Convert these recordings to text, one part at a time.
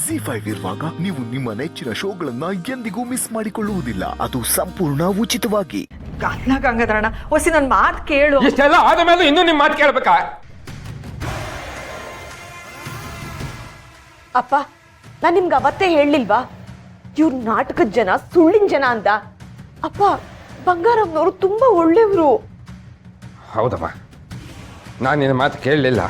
ZEE5 ಇರುವಾಗ ನೀವು ನಿಮ್ಮ ನೆಚ್ಚಿನ ಶೋಗಳನ್ನ ಎಂದಿಗೂ ಮಿಸ್ ಮಾಡಿಕೊಳ್ಳುವುದಿಲ್ಲ. ಅದು ಸಂಪೂರ್ಣ ಉಚಿತವಾಗಿ. ಗಂಗಾಧರಣ್ಣ ಹೊಸಿ ನನ್ನ ಮಾತು ಕೇಳು. ಇಷ್ಟೆಲ್ಲ ಆದ ಮೇಲೆ ಇನ್ನೂ ನಿಮ್ಮ ಮಾತು ಕೇಳಬೇಕಾ? ಅಪ್ಪ, ನಾನು ನಿಮ್ಗೆ ಅವತ್ತೇ ಹೇಳಲಿಲ್ವಾ ಇವ್ರು ನಾಟಕದ ಜನ, ಸುಳ್ಳಿನ ಜನ ಅಂತ? ಅಪ್ಪ, ಬಂಗಾರಮ್ಮನವರು ತುಂಬಾ ಒಳ್ಳೆಯವರು. ಹೌದಮ್ಮ, ನಾನು ನಿನ್ನ ಮಾತು ಕೇಳಲಿಲ್ಲ.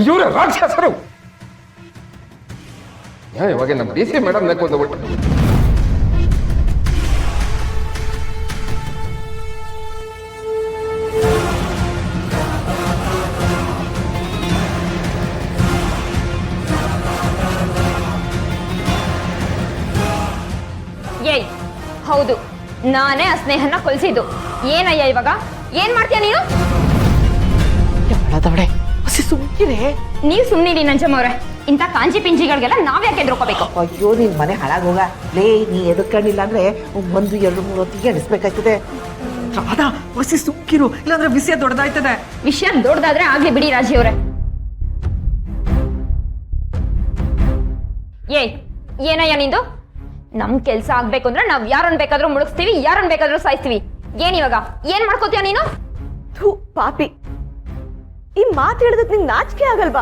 ಇವ್ರ ರಾಕ್ಷಸರು. ಇವಾಗ ನಮ್ಮ DC ಮೇಡಮ್ ನಕ್ಕೊಂಡ್ಬಿಟ್ಟು ಏಯ್, ಹೌದು, ನಾನೇ ಆ ಸ್ನೇಹನ ಕೊಲ್ಸಿದ್ದು. ಏನಯ್ಯ ಇವಾಗ ಏನ್ ಮಾಡ್ತೀಯ ನೀನು? ಸುಮ್ಕಿರೆ. ನೀವ್ ಸುಮ್ನಿರಿ ನಂಜಮ್ಮವ್ರೆ. ಇಂಥ ಕಾಂಜಿ ಪಿಂಜಿಗಳಿಗೆಲ್ಲ ನಾವ್ಯಾಕೆ ಎದ್ರುಕೋಬೇಕು? ಅಯ್ಯೋ, ನಿನ್ ಮನೆ ಹಾಳಾಗೋಗ. ಲೇ, ನೀ ಎದಕ್ಕಂಡಿಲ್ಲ ಅಂದ್ರೆ 1, 2, 3 ಹೊತ್ತಿಗೆ ಎಣಿಸ್ಬೇಕಾಯ್ತದೆ. ರಾಧಾ, ಹೊಸಿ ಸುಮ್ಕಿರು, ಇಲ್ಲಾಂದ್ರೆ ವಿಷಯ ದೊಡ್ಡದಾಯ್ತದೆ. ವಿಷಯ ದೊಡ್ಡದಾದ್ರೆ ಆಗ್ಲಿ ಬಿಡಿ ರಾಜಿ ಅವ್ರೆ. ಏಯ್, ಏನಯ್ಯ ನಿಂದು? ನಮ್ ಕೆಲ್ಸ ಆಗ್ಬೇಕು ಅಂದ್ರೆ ನಾವ್ ಯಾರನ್ ಬೇಕಾದ್ರೂ ಮುಳುಗಿಸ್ತೀವಿ, ಯಾರನ್ ಬೇಕಾದ್ರೂ ಸಾಯಿಸ್ತೀವಿ. ಏನಿವಾಗ ಏನ್ ಮಾಡ್ಕೋತೀಯ ನೀನು? ಥೂ ಪಾಪಿ, ಈ ಮಾತು ಹೇಳಿದಕ್ಕೆ ನಿಂಗೆ ನಾಚಿಕೆ ಆಗಲ್ವಾ?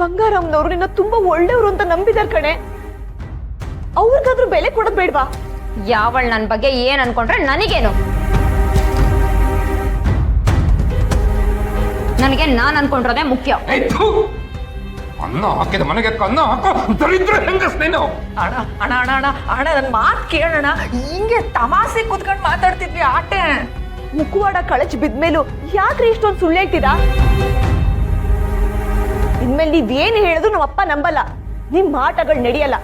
ಬಂಗಾರಮ್ಮನವರು ನಿನ್ನ ತುಂಬಾ ಒಳ್ಳೆಯವರು ಅಂತ ನಂಬಿದಾರ ಕಣೆ. ಅವ್ರಿಗಾದ್ರೂ ಬೆಲೆ ಕೊಡೋದ್ ಬೇಡ್ವಾ? ಯಾವಳ್ ನನ್ ಬಗ್ಗೆ ಏನ್ ಅನ್ಕೊಂಡ್ರೆ ನನಗೇನು? ನನಗೆ ನಾನ್ ಅನ್ಕೊಂಡ್ರದೇ ಮುಖ್ಯ. ಅನ್ನ ಹಾಕಿದ ಮನೆಗೆ ಕನ್ನ ಹಾಕೋ ದರಿದ್ರ ಹೆಂಗಸ್ ನೀನು. ಅಣ್ಣ ಅಣ್ಣ ಅಣ್ಣ ಅಣ್ಣ ಅಣ್ಣ, ನನ್ನ ಮಾತು ಕೇಳೋಣ. ಹಿಂಗೆ ತಮಾಸೆ ಕುತ್ಕೊಂಡು ಮಾತಾಡ್ತಿದ್ವಿ ಆಟೆ. ಮುಖವಾಡ ಕಳಚಿ ಬಿದ್ಮೇಲೂ ಯಾಕ್ರಿ ಇಷ್ಟೊಂದು ಸುಳ್ಳು ಹೇಳ್ತೀರಾ? ಇನ್ಮೇಲೆ ನೀವೇನು ಹೇಳಿದ್ರು ನಮ್ಮ ಅಪ್ಪ ನಂಬಲ್ಲ. ನಿಮ್ ಆಟಗಳು ನಡೆಯಲ್ಲ.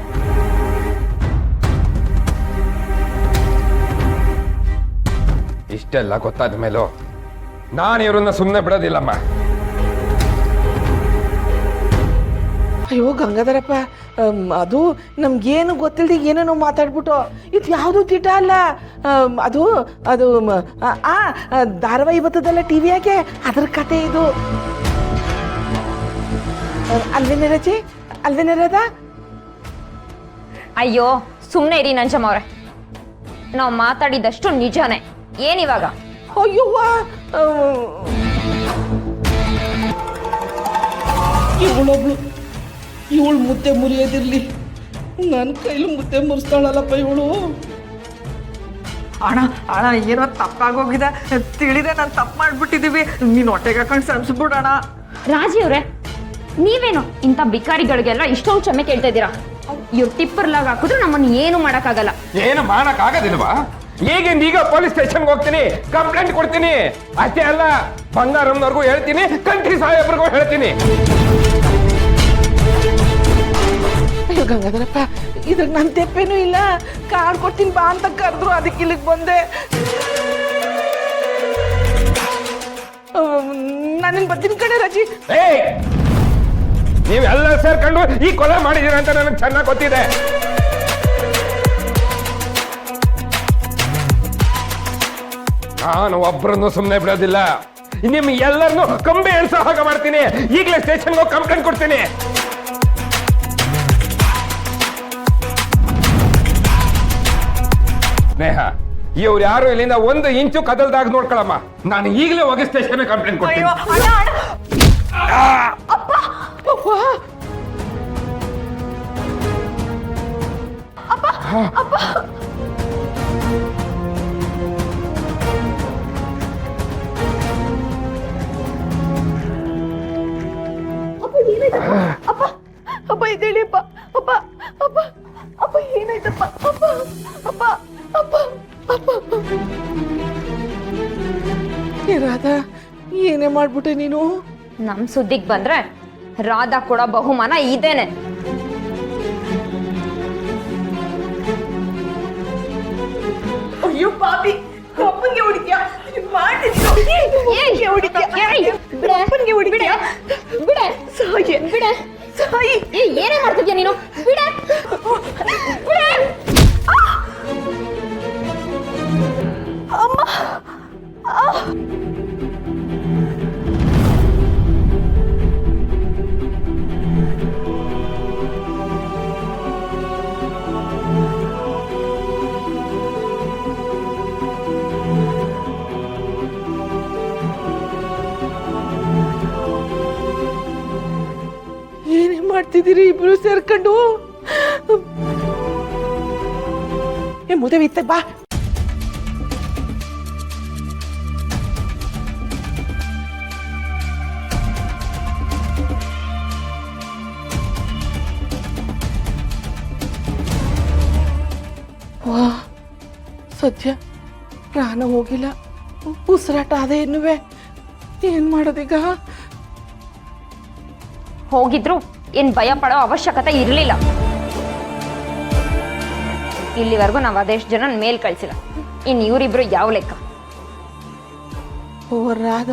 ಇಷ್ಟೆಲ್ಲ ಗೊತ್ತಾದ ಮೇಲೂ ನಾನು ಇವ್ರನ್ನ ಸುಮ್ಮನೆ ಬಿಡೋದಿಲ್ಲಮ್ಮ. ಅಯ್ಯೋ ಗಂಗಾಧರಪ್ಪ, ಅದು ನಮ್ಗೇನು ಗೊತ್ತಿಲ್ಲದೆ ಏನೇನೋ ಮಾತಾಡ್ಬಿಟ್ಟು ಇದು ಯಾವುದು ತಿಟ ಅಲ್ಲ. ಅದು ಅದು ಧಾರಾವಾಹಿ ಬರ್ತದಲ್ಲ ಟಿವಿಯಾಗೆ, ಅದ್ರ ಕತೆ ಇದು. ಅಲ್ವೇನೆ ರಜೆ, ಅಲ್ವೇನೆ ರಾಧ? ಅಯ್ಯೋ ಸುಮ್ನೆ ಇರಿ ನಂಜಮ್ಮವ್ರೆ. ನಾವು ಮಾತಾಡಿದಷ್ಟು ನಿಜಾನೇ. ಏನಿವಾಗ? ಅಯ್ಯವ್ವ, ಇವಳು ಮುದ್ದೆ ಮುರಿಯೋದಿರ್ಲಿ, ನನ್ನ ಕೈಲಿ ಮುದ್ದೆ ಮುರಿಸ್ತಾಳಲ್ಲಪ್ಪ ಇವಳು. ಅಣ್ಣ ಅಣ್ಣ, ಏನೋ ತಪ್ಪಾಗೋಗಿದೆ. ತಿಳಿದೆ ನಾನು ತಪ್ಪು ಮಾಡ್ಬಿಟ್ಟಿದೀವಿ. ನೀನ್ ಹೊಟ್ಟೆಗೆ ಹಾಕೊಂಡು ಸಂಸ್ಬಿಡೋಣ. ರಾಜಿ ಅವ್ರೆ, ನೀವೇನು ಇಂಥ ಬಿಕಾರಿಗಳಿಗೆಲ್ಲ ಇಷ್ಟೊಂದು ಕ್ಷಮೆ ಕೇಳ್ತಾ ಇದ್ದೀರಾ? ಇವ್ರು ಟಿಪ್ಪರ್ಲಾಗ ಹಾಕಿದ್ರು ನಮ್ಮನ್ನು ಏನು ಮಾಡಕ್ಕಾಗಲ್ಲ. ಏನು ಮಾಡಕ್ ಆಗೋದಿಲ್ವಾ? ಈಗ ಪೊಲೀಸ್ ಸ್ಟೇಷನ್ಗೆ ಹೋಗ್ತೀನಿ, ಕಂಪ್ಲೇಂಟ್ ಕೊಡ್ತೀನಿ. ಅಷ್ಟೇ ಅಲ್ಲ, ಬಂಗಾರಮ್ಮನವ್ರಿಗೂ ಹೇಳ್ತೀನಿ, ಕಂಠಿ ಸಾಹೇಬ್ರಿಗೂ ಹೇಳ್ತೀನಿ. ಅಯ್ಯೋ ಗಂಗಾಧರಪ್ಪ, ಇದ್ರಾಗ ನನ್ನ ತೆಪ್ಪೇನೂ ಇಲ್ಲ. ಕಾರ್ಡ್ ಕೊಡ್ತೀನಿ ಬಾ ಅಂತ ಕರೆದ್ರು, ಅದಕ್ಕೆ ಇಲ್ಲಿಗೆ ಬಂದೆ. ನಾನೇನು ಬರ್ತೀನಿ ಕಡೆ ರಜಿ. ನೀವೆಲ್ಲ ಸೇರ್ಕೊಂಡು ಈ ಕೊಲೆ ಮಾಡಿದೀರ ಅಂತ ನನಗೆ ಚೆನ್ನಾಗಿ ಗೊತ್ತಿದೆ. ನಾನು ಒಬ್ಬರನ್ನು ಸುಮ್ಮನೆ ಬಿಡೋದಿಲ್ಲ. ನಿಮ್ ಎಲ್ಲರನ್ನು ಕಂಬಿ ಎಳ್ಸೋ ಹಾಗೆ ಮಾಡ್ತೀನಿ. ಈಗಲೇ ಸ್ಟೇಷನ್ಗೆ ಹೋಗಿ ಕಂಪ್ಲೇಂಟ್ ಕೊಡ್ತೀನಿ. ಸ್ನೇಹ, ಇವ್ರು ಯಾರು ಇಲ್ಲಿಂದ 1 ಇಂಚು ಕದಲ್ದಾಗ ನೋಡ್ಕೊಳಮ್ಮ. ನಾನು ಈಗಲೇ ಹೋಗಿ ಸ್ಟೇಷನ್ ಕಂಪ್ಲೇಂಟ್ ಕೊಡ್ತೀನಿ. ಅಪ್ಪ ಇದೇಳಿಪ್ಪ. ಅಪ್ಪ ಅಪ್ಪ ಅಪ್ಪ ಏನಾಯ್ತಪ್ಪ? ಅಪ್ಪ ಅಪ್ಪ ಅಪ್ಪ ಅಪ್ಪ. ರಾಧಾ, ಏನೇ ಮಾಡ್ಬಿಟ್ಟೆ ನೀನು? ನಮ್ ಸುದ್ದಿಗೆ ಬಂದ್ರೆ ರಾಧಾ ಕೂಡ ಬಹುಮಾನ ಇದೇನೆ. ಅಯ್ಯೋ ಪಾಪಿ, ಅಪ್ಪನಿಗೆ ಹೊಡಿತ್ಯಾ? ಏನೇ ಮಾಡ್ತಿದ್ಯಾ ನೀನು? ಬಿಡೆ. ಮಾಡ್ತಿದ್ದೀರಿ ಇಬ್ರು ಸೇರ್ಕೊಂಡು? ಏ ಮುದೇವಿ ಇತ್ತೆ ಬಾ. ವಾ ಸದ್ಯ ಪ್ರಾಣ ಹೋಗಿಲ್ಲ, ಉಸಿರಾಟ ಅದೇ ಎನ್ನುವೆ. ಏನ್ ಮಾಡೋದೀಗ? ಹೋಗಿದ್ರು ಏನ್ ಭಯ ಪಡೋ ಅವಶ್ಯಕತೆ ಇರಲಿಲ್ಲ. ಇಲ್ಲಿವರೆಗೂ ನಾವು ಅದೆಷ್ಟು ಜನ ಮೇಲ್ ಕಳ್ಸಿಲ್ಲ, ಇನ್ ಇವರಿಬ್ರು ಯಾವ ಲೆಕ್ಕ? ಹೋರಾದ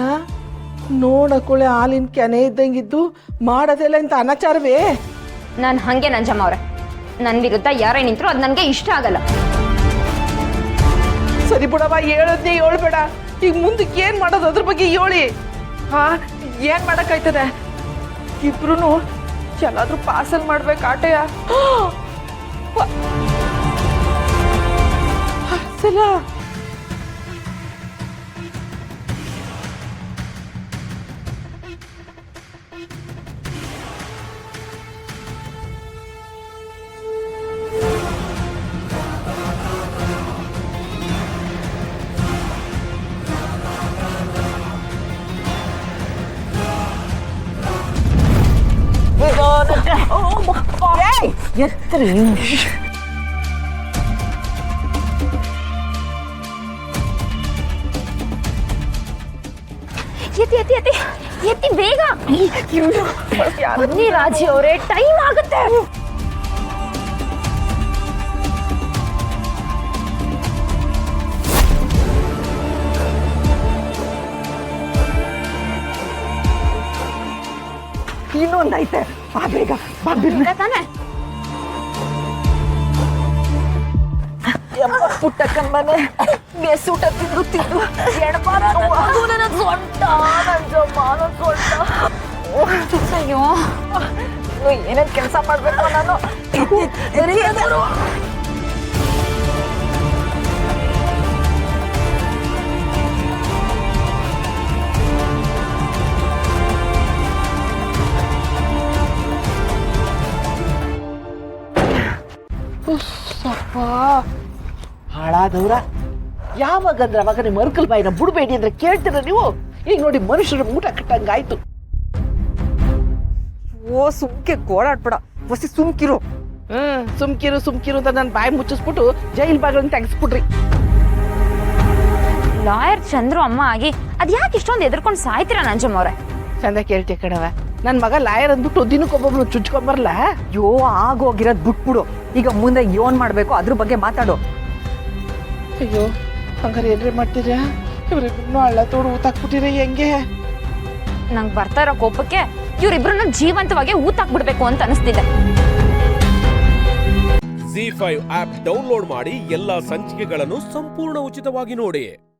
ನೋಡಕೊಳ್ಳೆ ಹಾಲಿನ ಕೆನೆ ಇದ್ದಂಗಿದ್ದು ಮಾಡೋದೆಲ್ಲ ಇಂಥ ಅನಾಚಾರವೇ? ನಾನು ಹಂಗೆ ನಂಜಮ್ಮ ಅವ್ರೆ, ನನ್ನ ವಿರುದ್ಧ ಯಾರೇ ನಿಂತರು ಅದು ನನಗೆ ಇಷ್ಟ ಆಗಲ್ಲ. ಸರಿ ಬಿಡವ, ಹೇಳೋದ್ನೇ ಹೇಳ್ಬೇಡ. ಈಗ ಮುಂದಕ್ಕೆ ಏನ್ ಮಾಡೋದು ಅದ್ರ ಬಗ್ಗೆ ಹೇಳಿ. ಹಾ ಏನ್ ಮಾಡಕ್ಕಾಯ್ತದೆ? ಇಬ್ರು ಎಲ್ಲಾದ್ರೂ ಪಾರ್ಸಲ್ ಮಾಡ್ಬೇಕು ಆಟೆಯ. ಸಲ ಎತ್ತರಿ ಎತ್ತಿ ಎತ್ತಿ ಎತ್ತಿ ಎತ್ತಿ ಬೇಗ ಬನ್ನಿ ರಾಜಿ ಅವರೇ, ಟೈಮ್ ಆಗುತ್ತೆ. ಇನ್ನೊಂದೈತೆ, ಬಾ ಬೇಗ ಬಾ. ತಾನೆ ಪುಟ್ಟಕ್ಕನ ಮನೆ ಬೇಸೂಟ ತಿಂದು ತಿಂದು ಎಡಬಾರ ನನ್ನ ಸೊಂಟ, ನನ್ನ ಸೊಂಟ. ಅಯ್ಯೋ, ಏನೇನ್ ಕೆಲಸ ಮಾಡ್ಬೇಕು ನಾನು? ಹಾಳಾದವ್ರ ಯಾವಾಗಂದ್ರೆ ಅವಾಗ ನಿಮ್ಮ ಮರ್ಕಲ್ ಬಾಯಿನ ಬಿಡಬೇಡಿ ಅಂದ್ರೆ ಕೇಳ್ತೀರ ನೀವು? ಈಗ ನೋಡಿ ಮನುಷ್ಯರ ಊಟ ಕಟ್ಟಂಗಾಯ್ತು. ಓ ಸುಮ್ಕೆ ಗೋಳಾಡ್ಬೇಡ, ಹೊಸಿ ಸುಮ್ಕಿರು. ಸುಮ್ಕಿರು ಸುಮ್ಕಿರು ಅಂತ ನನ್ನ ಬಾಯಿ ಮುಚ್ಚಿಸ್ಬಿಟ್ಟು ಜೈಲ್ ಬಾಗಿಲನ್ನು ತೆಗೆಸ್ಬಿಟ್ರಿ. ಲಾಯರ್ ಚಂದ್ರು ಅಮ್ಮ ಆಗಿ ಅದ್ಯಾಕೆ ಇಷ್ಟೊಂದು ಎದ್ರಕೊಂಡು ಸಾಯ್ತೀರಾ ನಂಜಮ್ಮ ಅವ್ರೆ? ಚಂದ ಕೇಳ್ತೀಯ ಕಣವ, ನನ್ನ ಮಗ ಲಾಯರ್ ಅಂದ್ಬಿಟ್ಟು ದಿನಕ್ಕೊಬ್ಬೊಬ್ರು ಚುಚ್ಕೊಂಬರ್ಲ? ಯೋ ಆಗೋಗಿರೋದ್ ಬಿಟ್ಬಿಡು, ಈಗ ಮುಂದೆ ಏನ್ ಮಾಡ್ಬೇಕು ಅದ್ರ ಬಗ್ಗೆ ಮಾತಾಡು. ಅಯ್ಯೋ ಹಂಗಾರೆ ಏನ್ರಿ ಮಾಡ್ತೀರಾ? ಇವ್ರಿಬ್ರು ಹಳ್ಳ ತೋಡು ಊತಾಕ್ಬಿಟ್ಟಿರ ಹೆಂಗೆ? ನಂಗೆ ಬರ್ತಾ ಇರೋ ಕೋಪಕ್ಕೆ ಇವ್ರಿಬ್ರನ್ನ ಜೀವಂತವಾಗಿ ಊತಾಕ್ಬಿಡ್ಬೇಕು ಅಂತ ಅನಿಸ್ತಿದೆ. ZEE5 ಆಪ್ ಡೌನ್ಲೋಡ್ ಮಾಡಿ ಎಲ್ಲಾ ಸಂಚಿಕೆಗಳನ್ನು ಸಂಪೂರ್ಣ ಉಚಿತವಾಗಿ ನೋಡಿ.